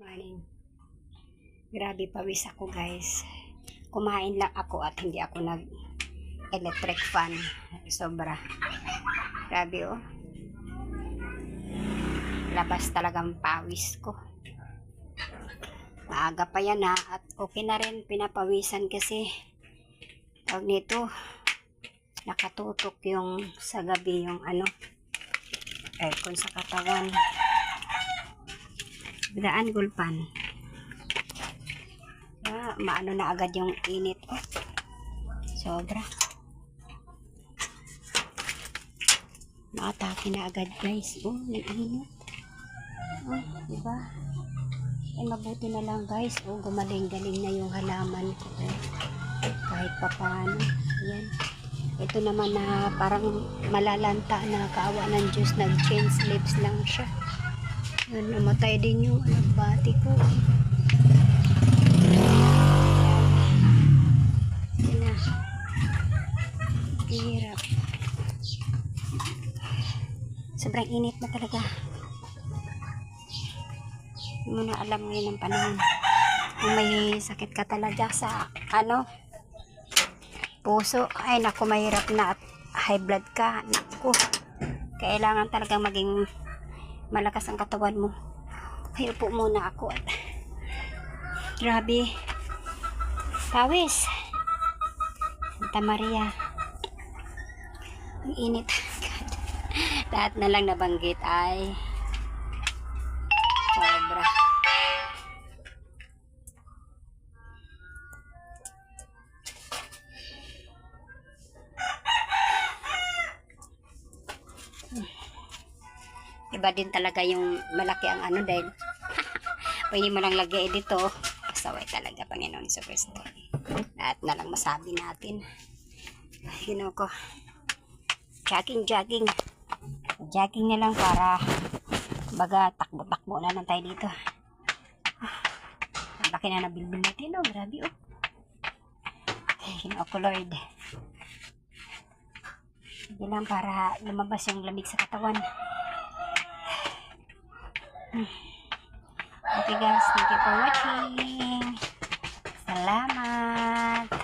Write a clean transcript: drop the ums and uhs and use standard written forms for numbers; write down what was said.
Morning. Grabe pawis ako guys. Kumain lang ako at hindi ako nag-electric fan. Sobra. Grabe oh. Labas talagang pawis ko. Maaga pa yan ha. At okay na rin pinapawisan kasi tawag nito nakatutok yung sa gabi yung aircon sa katawan. Bidaan gulpan. Maano na agad yung init. Oh. Sobra. Maatake na agad guys. Oh, may init. Oh, diba? Mabuti na lang guys. Oh, gumaling-galing na yung halaman ko. Oh. Kahit pa paano. Yan. Ito naman na parang malalanta na kaawa ng Diyos. Nag-change lips lang siya. Yan, namatay din yung bati ko. Hirap. Sobrang init na talaga. Hindi mo na alam ngayon ang panahon. Kung may sakit ka talaga sa puso, ay naku, mahirap na at high blood ka. Naku, kailangan talagang maging malakas ang katawan mo. Ay, upo muna ako at grabe. Pawis. Santa Maria. Ang init. Lahat na lang nabanggit ay sobra. Iba din talaga yung malaki ang dahil pwede mo lang lagay dito. Pasaway talaga, Panginoon sa Kristo. Lahat na lang masabi natin. Ko. Jogging na lang para baga takbo-takbo na lang tayo dito. Ang laki na nabilbil natin. Oh, grabe oh. Ko Lord. Hindi lang para lumabas yung lamig sa katawan. Okay guys, thank you for watching. Salamat.